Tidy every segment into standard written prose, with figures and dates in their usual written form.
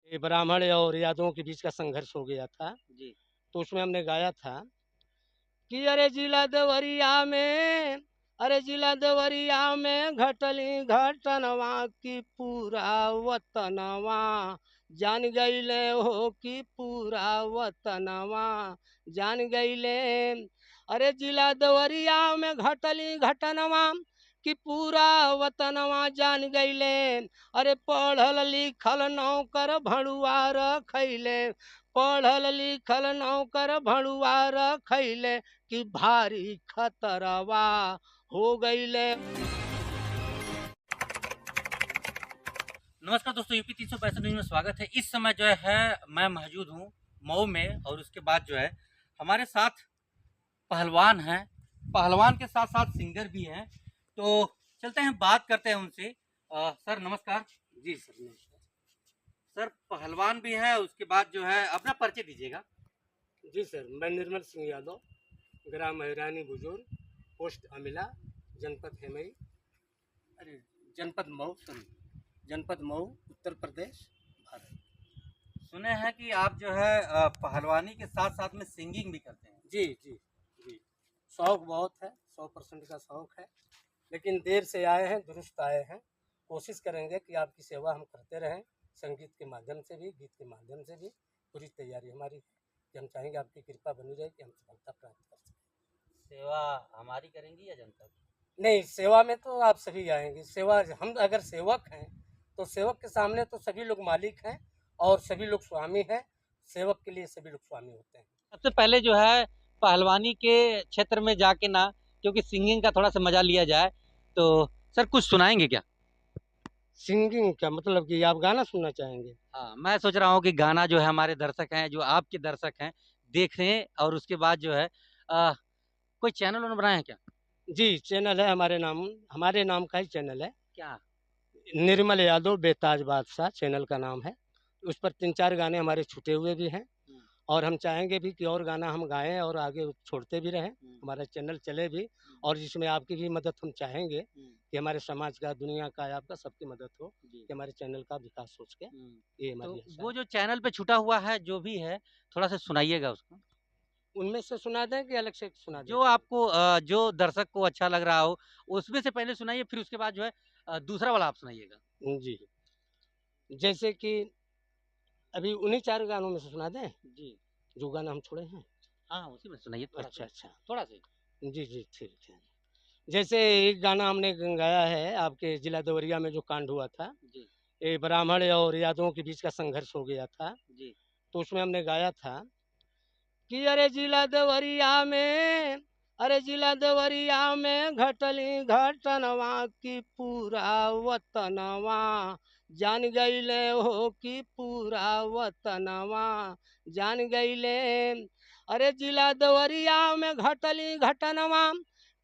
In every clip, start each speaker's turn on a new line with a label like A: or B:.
A: ये ब्राह्मण और यादवों के बीच का संघर्ष हो गया था।
B: जी।
A: तो उसमें हमने गाया था कि अरे जिला देवरिया में, अरे जिला देवरिया में घटली घटनवा की पूरा वतनवा जान गईले हो कि पूरा वतनवा जान गईले। अरे जिला देवरिया में घटली घटनवा कि पूरा वतनवा जान गईले। अरे पढ़ल लिखल नौकर भणुआ रखैले, पढ़ल लिखल नौकर भणुआ रखैले कि भारी खतरवा हो गईले।
B: नमस्कार दोस्तों, यूपी 365 न्यूज़ में स्वागत है। इस समय जो है मैं मौजूद हूँ मऊ में, और उसके बाद जो है हमारे साथ पहलवान हैं। पहलवान के साथ साथ सिंगर भी हैं। तो चलते हैं, बात करते हैं उनसे। सर नमस्कार।
A: जी सर नमस्कार।
B: सर पहलवान भी है, उसके बाद जो है अपना परिचय दीजिएगा।
A: जी सर, मैं निर्मल सिंह यादव, ग्राम हैरानी बुजुर्ग, पोस्ट अमिला, जनपद हेमई, अरे जनपद मऊ, सॉरी जनपद मऊ, उत्तर प्रदेश, भारत।
B: सुने हैं कि आप जो है पहलवानी के साथ साथ में सिंगिंग भी करते हैं।
A: जी जी जी, शौक बहुत है, 100% का शौक है, लेकिन देर से आए हैं, दुरुस्त आए हैं। कोशिश करेंगे कि आपकी सेवा हम करते रहें, संगीत के माध्यम से भी, गीत के माध्यम से भी। पूरी तैयारी हमारी है कि हम चाहेंगे आपकी कृपा बनी रहे कि हम सफलता प्राप्त कर सकें।
B: सेवा हमारी करेंगी या जनता की?
A: नहीं, सेवा में तो आप सभी आएंगे। सेवा, हम अगर सेवक हैं तो सेवक के सामने तो सभी लोग मालिक हैं और सभी लोग स्वामी हैं। सेवक के लिए सभी लोग स्वामी होते हैं।
B: सबसे पहले जो है पहलवानी के क्षेत्र में जाके ना, क्योंकि सिंगिंग का थोड़ा सा मजा लिया जाए, तो सर कुछ सुनाएंगे क्या?
A: सिंगिंग का मतलब कि आप गाना सुनना चाहेंगे?
B: हाँ, मैं सोच रहा हूँ कि गाना जो है हमारे दर्शक हैं, जो आपके दर्शक हैं, देख रहे हैं, और उसके बाद जो है कोई चैनल उन्होंने बनाया है क्या?
A: जी, चैनल है हमारे नाम का ही चैनल है।
B: क्या?
A: निर्मल यादव बेताज बादशाह चैनल का नाम है। उस पर 3-4 गाने हमारे छूटे हुए भी हैं
B: हम्म,
A: और हम चाहेंगे भी कि और गाना हम गाएँ और आगे छोड़ते भी रहें,
B: हम्म,
A: हमारा चैनल चले भी।
B: हम्म,
A: और जिसमें आपकी भी मदद हम चाहेंगे
B: हम्म,
A: कि हमारे समाज का, दुनिया का, आपका सबकी मदद हो,
B: जी।
A: कि हमारे चैनल का विकास हो सके। ये
B: तो
A: हमारी आशा
B: वो
A: है।
B: जो चैनल पे छुटा हुआ है जो भी है, थोड़ा सा सुनाइएगा उसको।
A: उनमें से सुना दें कि अलग से सुना
B: जो
A: देते हैं?
B: आपको जो दर्शक को अच्छा लग रहा हो, उसमें से पहले सुनाइए, फिर उसके बाद जो है दूसरा वाला आप सुनाइएगा।
A: जी, जैसे कि अभी उन्हीं 4 गानों में से सुना दें,
B: जी।
A: जो गाना हम छोड़े हैं?
B: हाँ, उसी में सुनाइए थोड़ा सा
A: अच्छा,
B: ही,
A: अच्छा।
B: थोड़ा सा ही।
A: जी, जी, ठीक है। जैसे एक गाना हमने गाया है आपके जिला देवरिया में जो कांड हुआ था,
B: जी,
A: ये ब्राह्मण और यादवों के बीच का संघर्ष हो गया था।
B: जी।
A: तो उसमें हमने गाया था कि अरे जिला देवरिया में, अरे जिला देवरिया में घटली घटनवा की पूरा वतनवा जान गईले हो कि पूरा वतनवा जान गईले। अरे जिला देवरिया में घटली घटनवा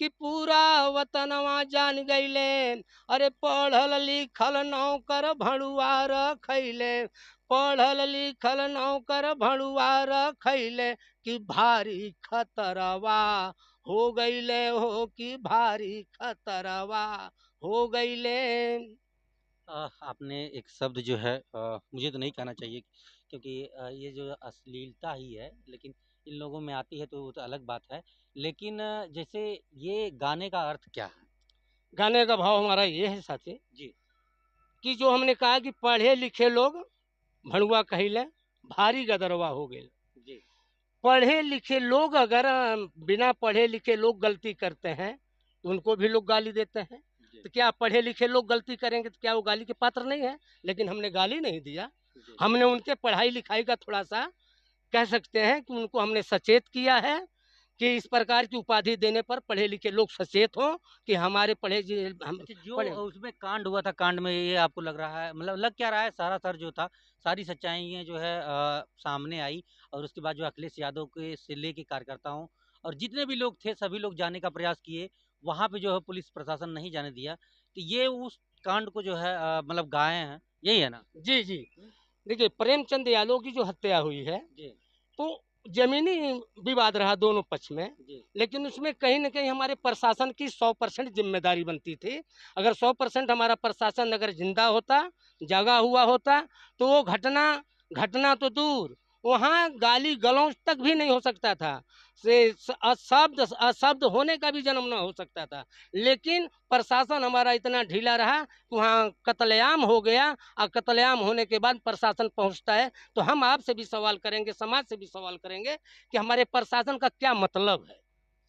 A: कि पूरा वतनवा जान गईले। अरे पढ़ल लिखल नौकर भणुआ रखैले, पढ़ल लिखल नौकर भणुआ रखैले कि भारी खतरवा हो गईले हो कि भारी खतरवा हो गईले।
B: आपने एक शब्द जो है मुझे तो नहीं कहना चाहिए, क्योंकि ये जो अश्लीलता ही है, लेकिन इन लोगों में आती है तो वो तो अलग बात है। लेकिन जैसे ये गाने का अर्थ क्या है?
A: गाने का भाव हमारा ये है साथी,
B: जी,
A: कि जो हमने कहा कि पढ़े लिखे लोग भणुआ कहिले, भारी गदरवा हो गए।
B: जी,
A: पढ़े लिखे लोग अगर बिना पढ़े लिखे लोग गलती करते हैं तो उनको भी लोग गाली देते हैं।
B: जी,
A: तो क्या पढ़े लिखे लोग गलती करेंगे तो क्या वो गाली के पात्र नहीं है? लेकिन हमने गाली नहीं दिया,
B: जी।
A: हमने उनके पढ़ाई लिखाई का थोड़ा सा कह सकते हैं कि उनको हमने सचेत किया है कि इस प्रकार की उपाधि देने पर पढ़े लिखे लोग सचेत हों कि हमारे हम
B: अच्छा, जो
A: पढ़े।
B: उसमें कांड हुआ था, कांड में ये आपको लग रहा है, मतलब लग क्या रहा है, सारा जो था, सारी सच्चाइयाँ जो है सामने आई, और उसके बाद जो अखिलेश यादव के से लेके कार्यकर्ताओं और जितने भी लोग थे, सभी लोग जाने का प्रयास किए, वहाँ पे जो है पुलिस प्रशासन नहीं जाने दिया। तो ये उस कांड को जो है मतलब गाए हैं, यही है ना?
A: जी जी,
B: हुँ,
A: देखिए प्रेमचंद यादव की जो हत्या हुई है,
B: जी,
A: तो जमीनी विवाद रहा दोनों पक्ष में,
B: जी,
A: लेकिन उसमें कहीं न कहीं हमारे प्रशासन की 100% ज़िम्मेदारी बनती थी। अगर 100% हमारा प्रशासन अगर ज़िंदा होता, जागा हुआ होता, तो वो घटना घटना तो दूर, वहाँ गाली गलौज तक भी नहीं हो सकता था, से अशब्द होने का भी जन्म न हो सकता था। लेकिन प्रशासन हमारा इतना ढीला रहा कि वहाँ कत्लेआम हो गया, और कत्लेआम होने के बाद प्रशासन पहुँचता है। तो हम आपसे भी सवाल करेंगे, समाज से भी सवाल करेंगे कि हमारे प्रशासन का क्या मतलब है।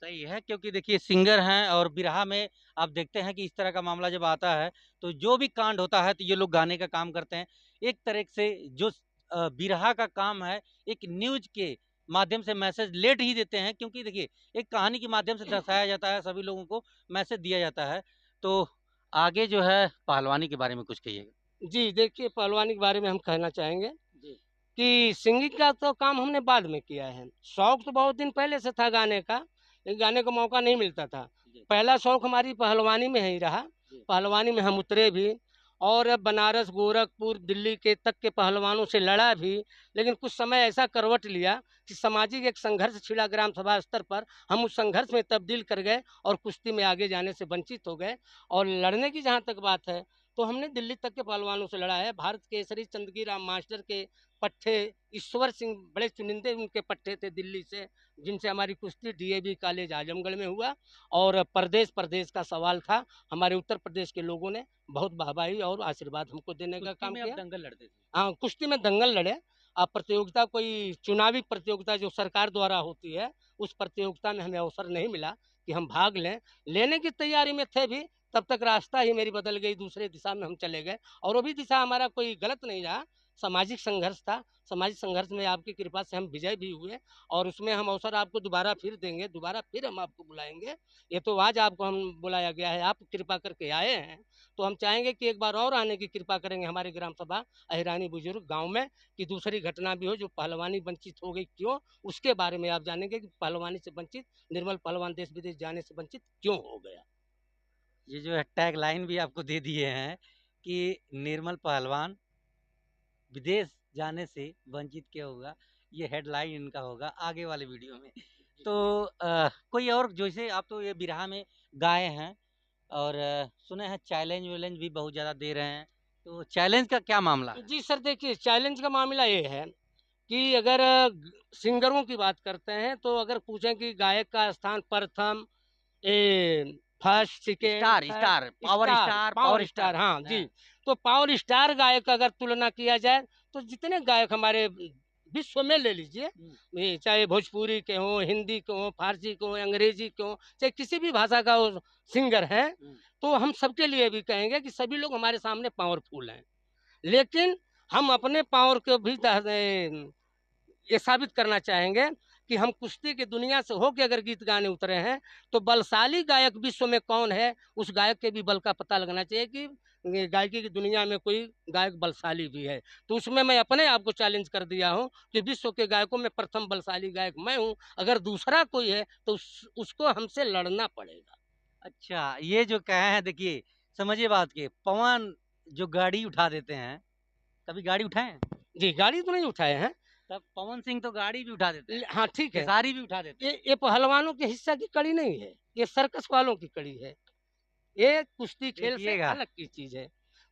B: सही है, क्योंकि देखिए सिंगर हैं और बिरहा में आप देखते हैं कि इस तरह का मामला जब आता है तो जो भी कांड होता है तो ये लोग गाने का काम करते हैं। एक तरह से जो बिरहा का काम है, एक न्यूज़ के माध्यम से मैसेज लेट ही देते हैं, क्योंकि देखिए एक कहानी के माध्यम से दर्शाया जाता है, सभी लोगों को मैसेज दिया जाता है। तो आगे जो है पहलवानी के बारे में कुछ कहिएगा।
A: जी, देखिए पहलवानी के बारे में हम कहना चाहेंगे
B: जी।
A: कि सिंगिंग का तो काम हमने बाद में किया है। शौक तो बहुत दिन पहले से था गाने का, लेकिन गाने का मौका नहीं मिलता था।
B: जी।
A: पहला शौक हमारी पहलवानी में ही रहा।
B: जी।
A: पहलवानी में हम उतरे भी, और बनारस, गोरखपुर, दिल्ली के तक के पहलवानों से लड़ा भी। लेकिन कुछ समय ऐसा करवट लिया कि सामाजिक एक संघर्ष छिड़ा ग्राम सभा स्तर पर। हम उस संघर्ष में तब्दील कर गए और कुश्ती में आगे जाने से वंचित हो गए। और लड़ने की जहाँ तक बात है, तो हमने दिल्ली तक के पहलवानों से लड़ा है। भारत केसरी चंदगी राम मास्टर के पट्टे, ईश्वर सिंह बड़े चुनिंदे उनके पट्टे थे दिल्ली से, जिनसे हमारी कुश्ती डीएवी कॉलेज आजमगढ़ में हुआ। और प्रदेश प्रदेश का सवाल था, हमारे उत्तर प्रदेश के लोगों ने बहुत वाहवाही और आशीर्वाद हमको देने का
B: कुश्ती
A: काम
B: में आप
A: किया।
B: दंगल लड़ते थे।
A: हाँ, कुश्ती में दंगल लड़े। अब प्रतियोगिता कोई चुनावी प्रतियोगिता जो सरकार द्वारा होती है, उस प्रतियोगिता में हमें अवसर नहीं मिला कि हम भाग लें। लेने की तैयारी में थे भी, तब तक रास्ता ही मेरी बदल गई, दूसरे दिशा में हम चले गए। और वो भी दिशा हमारा कोई गलत नहीं रहा, सामाजिक संघर्ष था। सामाजिक संघर्ष में आपकी कृपा से हम विजय भी हुए, और उसमें हम अवसर आपको दोबारा फिर देंगे, दोबारा फिर हम आपको बुलाएंगे। ये तो आज आपको हम बुलाया गया है, आप कृपा करके आए हैं, तो हम चाहेंगे कि एक बार और आने की कृपा करेंगे हमारे ग्राम सभा अहिरानी बुजुर्ग गांव में, कि दूसरी घटना भी हो जो पहलवानी वंचित हो गई क्यों, उसके बारे में आप जानेंगे कि पहलवानी से वंचित निर्मल पहलवान देश विदेश जाने से वंचित क्यों हो गया।
B: ये जो है टैग लाइन भी आपको दे दिए हैं कि निर्मल पहलवान विदेश जाने से वंचित क्या होगा, ये हेडलाइन इनका होगा आगे वाले वीडियो में। तो कोई और जैसे आप तो ये बिरहा में गाए हैं और सुने हैं चैलेंज वैलेंज भी बहुत ज़्यादा दे रहे हैं, तो चैलेंज का क्या मामला है?
A: जी सर, देखिए चैलेंज का मामला ये है कि अगर सिंगरों की बात करते हैं, तो अगर पूछें कि गायक का स्थान प्रथम, A first, second,
B: star
A: third,
B: star power
A: star,
B: star
A: power
B: power
A: star,
B: star.
A: हाँ जी।
B: हाँ।
A: तो पावर स्टार गायक का अगर तुलना किया जाए, तो जितने गायक हमारे विश्व में ले लीजिए, ये चाहे भोजपुरी के हों, हिंदी के हों, फारसी के हों, अंग्रेजी के हों, चाहे किसी भी भाषा का वो सिंगर है, तो हम सबके लिए भी कहेंगे कि सभी लोग हमारे सामने पावरफुल हैं। लेकिन हम अपने पावर को भी ये साबित करना चाहेंगे कि हम कुश्ती की दुनिया से होकर अगर गीत गाने उतरे हैं, तो बलशाली गायक विश्व में कौन है, उस गायक के भी बल का पता लगना चाहिए कि ये गायकी की दुनिया में कोई गायक बलशाली भी है। तो उसमें मैं अपने आप को चैलेंज कर दिया हूँ कि विश्व के गायकों में प्रथम बलशाली गायक मैं हूँ। अगर दूसरा कोई है तो उसको हमसे लड़ना पड़ेगा।
B: अच्छा, ये जो कहे हैं देखिए, समझिए बात के पवन जो गाड़ी उठा देते हैं, कभी गाड़ी उठाए हैं?
A: जी, गाड़ी तो नहीं उठाए हैं।
B: तब पवन सिंह तो गाड़ी भी उठा देते हैं,
A: हाँ ठीक है,
B: खेसारी भी उठा देते हैं।
A: ये पहलवानों के हिस्सा की कड़ी नहीं है, ये सर्कस वालों की कड़ी है। ये कुश्ती खेल से
B: देखिएगा,
A: अलग की चीज़ है।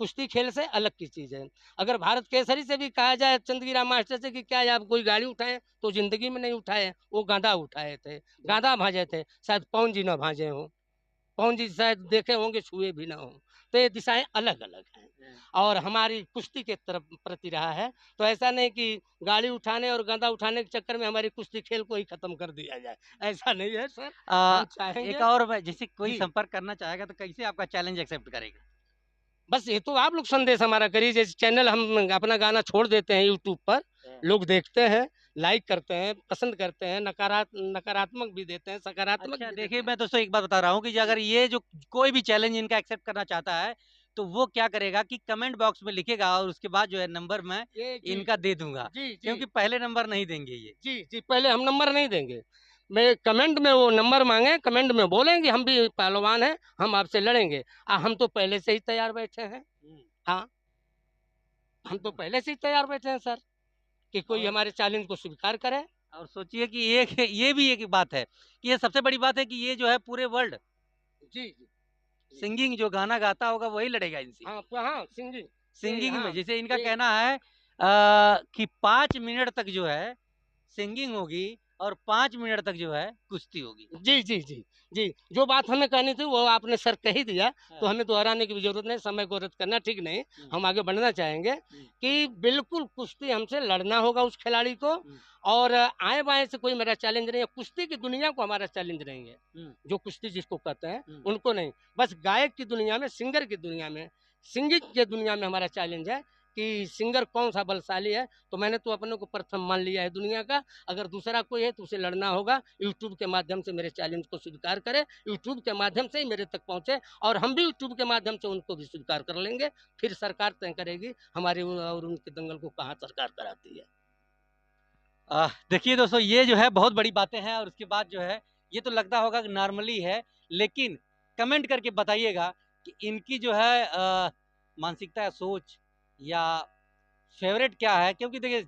A: कुश्ती खेल से अलग की चीज़ है। अगर भारत केसरी से भी कहा जाए चंदगी राम मास्टर से कि क्या आप कोई गाड़ी उठाए, तो ज़िंदगी में नहीं उठाए, वो गाँदा उठाए थे, गाँदा भाँजे थे, शायद पवन जी ना भाँजे हों। पवन जी शायद देखे होंगे, छुए भी ना हों। तो ये दिशाएँ अलग-अलग हैं, और हमारी कुश्ती के तरफ प्रति रहा है। तो ऐसा नहीं कि गाड़ी उठाने और गाँदा उठाने के चक्कर में हमारी कुश्ती खेल को ही खत्म कर दिया जाए, ऐसा नहीं है सर। हम
B: एक
A: चाहेंगे
B: और जैसे कोई
A: जी।
B: संपर्क करना चाहेगा तो कैसे आपका चैलेंज एक्सेप्ट करेगा?
A: बस ये तो आप लोग संदेश हमारा करिए, जैसे चैनल हम अपना गाना छोड़ देते हैं यूट्यूब पर, लोग देखते हैं, लाइक करते हैं, पसंद करते हैं, नकारात्मक भी देते हैं, सकारात्मक
B: अच्छा
A: भी देते
B: देखिए,
A: हैं।
B: मैं दोस्तों एक बात बता रहा हूँ कि अगर ये जो कोई भी चैलेंज इनका एक्सेप्ट करना चाहता है, तो वो क्या करेगा कि कमेंट बॉक्स में लिखेगा और उसके बाद जो है नंबर मैं
A: ये जी,
B: इनका दे दूँगा,
A: जी, जी,
B: क्योंकि पहले नंबर नहीं देंगे ये।
A: जी, जी, पहले हम नंबर नहीं देंगे। मैं कमेंट में वो नंबर माँगे, कमेंट में बोलें कि हम भी पहलवान हैं, हम आपसे लड़ेंगे। हम तो पहले से ही तैयार बैठे हैं। हाँ, हम तो पहले से ही तैयार बैठे हैं सर, कि कोई
B: और
A: हमारे चैलेंज को स्वीकार करे।
B: और सोचिए कि एक ये भी एक बात है कि ये सबसे बड़ी बात है कि ये जो है पूरे वर्ल्ड
A: जी, जी, जी।
B: सिंगिंग जो गाना गाता होगा वही लड़ेगा इनसे।
A: हाँ, हाँ, सिंगिंग, ये
B: सिंगिंग में
A: हाँ,
B: जैसे इनका
A: ये
B: कहना है कि 5 मिनट तक जो है सिंगिंग होगी और 5 मिनट तक जो है कुश्ती होगी।
A: जी, जी, जी, जी। जो बात हमें कहनी थी वो आपने सर कह ही दिया, तो
B: हाँ।
A: हमें दोहराने की भी ज़रूरत नहीं, समय को रद्द करना ठीक नहीं।
B: हुँ,
A: हम आगे बढ़ना चाहेंगे
B: हुँ,
A: कि बिल्कुल कुश्ती हमसे लड़ना होगा उस खिलाड़ी को,
B: हुँ,
A: और आएँ-बाएँ से कोई मेरा चैलेंज नहीं है, कुश्ती की दुनिया को हमारा चैलेंज नहीं है।
B: हुँ,
A: जो कुश्ती जिसको कहते हैं,
B: हुँ।
A: उनको नहीं। बस गायक की दुनिया में, सिंगर की दुनिया में, सिंगिंग की दुनिया में हमारा चैलेंज है कि सिंगर कौन-सा बलशाली है। तो मैंने तो अपने को प्रथम मान लिया है दुनिया का, अगर दूसरा कोई है तो उसे लड़ना होगा। यूट्यूब के माध्यम से मेरे चैलेंज को स्वीकार करे, यूट्यूब के माध्यम से ही मेरे तक पहुँचे, और हम भी यूट्यूब के माध्यम से उनको भी स्वीकार कर लेंगे। फिर सरकार तय करेगी हमारी और उनके दंगल को कहाँ सरकार कराती है।
B: देखिए दोस्तों, ये जो है बहुत बड़ी बातें हैं और उसके बाद जो है ये तो लगता होगा कि नॉर्मली है, लेकिन कमेंट करके बताइएगा कि इनकी जो है मानसिकता या सोच या फ़ेवरेट क्या है? क्योंकि देखिए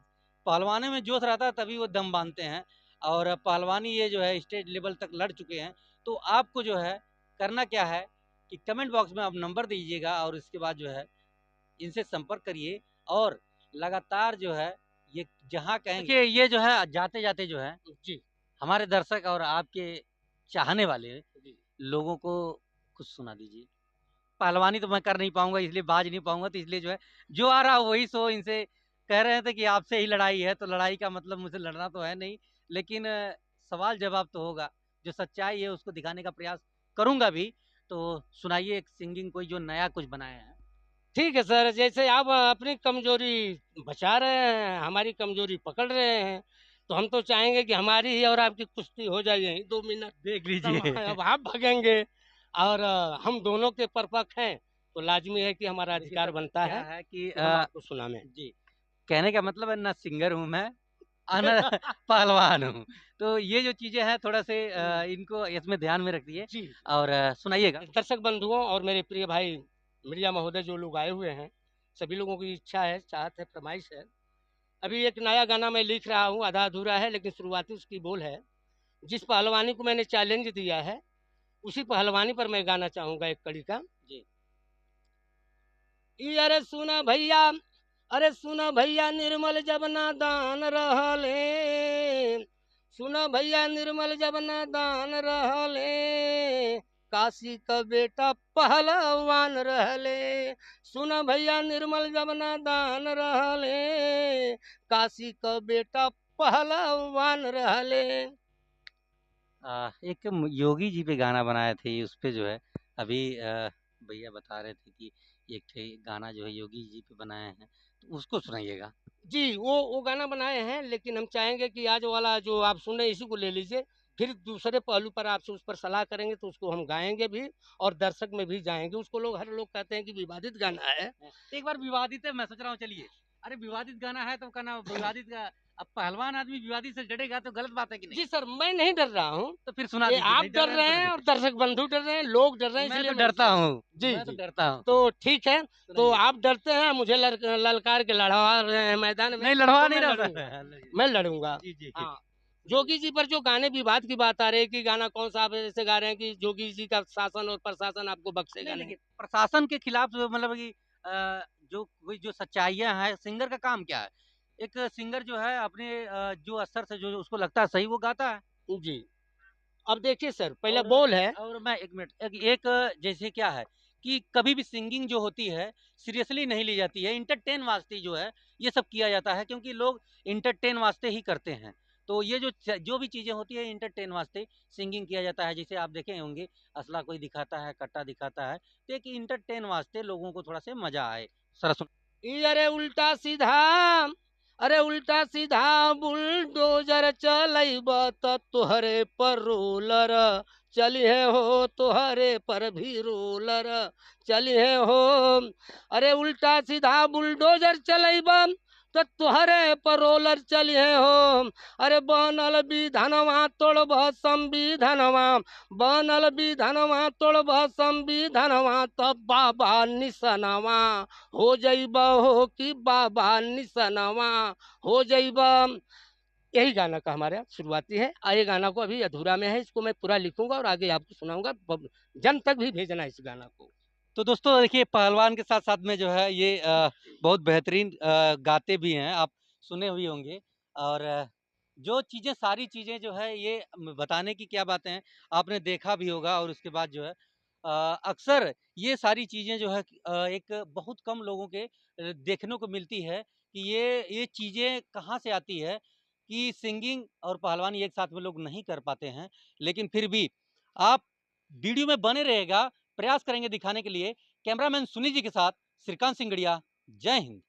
B: पहलवानों में जोश रहता है तभी वो दम बाँधते हैं और पहलवानी ये जो है स्टेट लेवल तक लड़ चुके हैं। तो आपको जो है करना क्या है कि कमेंट बॉक्स में आप नंबर दीजिएगा और इसके बाद जो है इनसे संपर्क करिए और लगातार जो है ये जहाँ कहेंगे देखिए ये जो है जाते-जाते जो है
A: जी,
B: हमारे दर्शक और आपके चाहने वाले
A: जी।
B: लोगों को कुछ सुना दीजिए। पहलवानी तो मैं कर नहीं पाऊँगा इसलिए बाज नहीं पाऊँगा तो इसलिए जो है जो आ रहा वही सो इनसे कह रहे थे कि आपसे ही लड़ाई है तो लड़ाई का मतलब मुझसे लड़ना तो है नहीं। लेकिन सवाल जवाब तो होगा। जो सच्चाई है उसको दिखाने का प्रयास करूँगा भी। तो सुनाइए एक सिंगिंग कोई जो नया कुछ बनाया है।
A: ठीक है सर, जैसे आप अपनी कमज़ोरी बचा रहे हैं, हमारी कमज़ोरी पकड़ रहे हैं, तो हम तो चाहेंगे कि हमारी ही और आपकी कुश्ती हो जाए यहीं 2 मिनट।
B: देख
A: तब
B: लीजिए।
A: अब आप भागेंगे और हम दोनों के परिपक्व हैं, तो लाज़मी है कि हमारा
B: देखिए
A: अधिकार
B: सर
A: बनता
B: क्या
A: है
B: है कि
A: कि हम आपको सुनावें।
B: जी, कहने का मतलब है ना सिंगर हूँ मैं और ना पहलवान हूँ। तो ये जो चीज़ें हैं थोड़ा से इनको इसमें ध्यान में रखिए
A: जी।
B: और सुनाइएगा।
A: दर्शक बंधुओं और मेरे प्रिय भाई मीडिया महोदय जो लोग आए हुए हैं, सभी लोगों की इच्छा है, चाहत है, फ़रमाइश है। अभी एक नया गाना मैं लिख रहा हूँ, आधा-अधूरा है लेकिन शुरुआती उसकी बोल है। जिस पहलवानी को मैंने चैलेंज दिया है, उसी पहलवानी पर मैं गाना चाहूँगा एक कड़ी का।
B: जी।
A: कि अरे सुना भैया, अरे सुना भैया निर्मल जब नादान रहले, सुना भैया निर्मल जब नादान रहले, काशी का बेटा पहलवान रहले। सुना भैया निर्मल जब नादान रहले, काशी का बेटा पहलवान रहले।
B: एक योगी जी पे गाना बनाए थे उस पे जो है अभी भैया बता रहे थे कि एक ठे गाना जो है योगी जी पे बनाए हैं, तो उसको सुनाइएगा।
A: जी, वो गाना बनाए हैं, लेकिन हम चाहेंगे कि आज वाला जो आप सुन रहे हैं इसी को ले लीजिए। फिर दूसरे पहलू पर आपसे उस पर सलाह करेंगे तो उसको हम गाएँगे भी और दर्शक में भी जाएँगे। उसको लोग हर लोग कहते हैं कि विवादित गाना है।
B: तो एक बार विवादित है मैं सोच रहा हूँ चलिए, अरे विवादित गाना है तो कहना विवादित का अब पहलवान आदमी विवादित से डरेगा तो गलत बात है कि नहीं?
A: जी सर, मैं नहीं डर रहा हूँ।
B: तो फिर सुना
A: ये
B: दीजिए,
A: आप
B: नहीं डर
A: डर
B: रहे हैं
A: रहे
B: तो सुना
A: हैं और
B: दीजिए।
A: दर्शक बंधु डर रहे हैं, लोग डर रहे हैं
B: मैं
A: इसलिए
B: तो
A: मैं
B: डरता
A: इसको
B: हूँ,
A: जी,
B: मैं तो
A: जी।
B: डरता हूँ।
A: तो ठीक है, तो
B: सुनाइए।
A: आप डरते हैं, मुझे ललकार के लड़वा रहे हैं मैदान में,
B: नहीं लड़वा
A: तो
B: नहीं
A: मैं
B: रहा
A: लड़ूँगा,
B: सर।
A: मैं लड़ूँगा।
B: जी, जी।
A: हाँ,
B: सुनाइए।
A: जोगी जी पर जो गाने विवाद की बात आ रही है कि गाना कौन-सा आप ऐसे गा रहे हैं कि जोगी जी का शासन और प्रशासन आपको बख्शेगा
B: नहीं
A: नहीं।
B: देखिए, प्रशासन के खिलाफ जो मतलब कि जो कोई जो सच्चाइयाँ हैं, सिंगर का काम क्या है? एक सिंगर जो है अपने जो स्तर से जो उसको लगता है सही वो गाता है।
A: जी, अब देखिए सर, पहला
B: और
A: बोल है।
B: और मैं 1 मिनट जैसे क्या है कि कभी भी सिंगिंग जो होती है सीरियसली नहीं ली जाती है, एंटरटेन वास्ते जो है ये सब किया जाता है क्योंकि लोग एंटरटेन वास्ते ही करते हैं। तो ये जो भी चीज़ें होती है एंटरटेन वास्ते सिंगिंग किया जाता है। जैसे आप देखे होंगे असला कोई दिखाता है, कट्टा दिखाता है, तो एक एंटरटेन वास्ते लोगों को थोड़ा-सा मज़ा आए। सरस
A: ई अरे उल्टा सीधा, अरे उल्टा सीधा बुलडोजर चलैब त तोहरे पर रोलर चलिहे हो, तोहरे पर भी रोलर चलिहे हो। अरे उल्टा सीधा बुलडोजर चलैब त तोहरे पर रोलर चलिहे हो। अरे बनल विधानवा तोड़ब संविधानवा, बनल विधानवा तोड़ब संविधानवा तब बाबा निसनवा हो जइबा हो कि बाबा निसनवा हो जइबा। यही गाना का हमारा शुरुआती है और ये गाना को अभी अधूरा में है, इसको मैं पूरा लिखूंगा और आगे आपको सुनाऊंगा, जन तक भी भेजना है इस गाना को।
B: तो दोस्तों देखिए पहलवान के साथ-साथ में जो है ये बहुत बेहतरीन गाते भी हैं, आप सुने भी होंगे और जो चीज़ें सारी चीज़ें जो है ये बताने की क्या बातें हैं, आपने देखा भी होगा और उसके बाद जो है अक्सर ये सारी चीज़ें जो है एक बहुत कम लोगों के देखने को मिलती है कि ये चीज़ें कहाँ से आती है कि सिंगिंग और पहलवानी एक साथ में लोग नहीं कर पाते हैं। लेकिन फिर भी आप वीडियो में बने रहिएगा, प्रयास करेंगे दिखाने के लिए। कैमरामैन सुनील जी के साथ श्रीकांत सिंगड़िया, जय हिंद।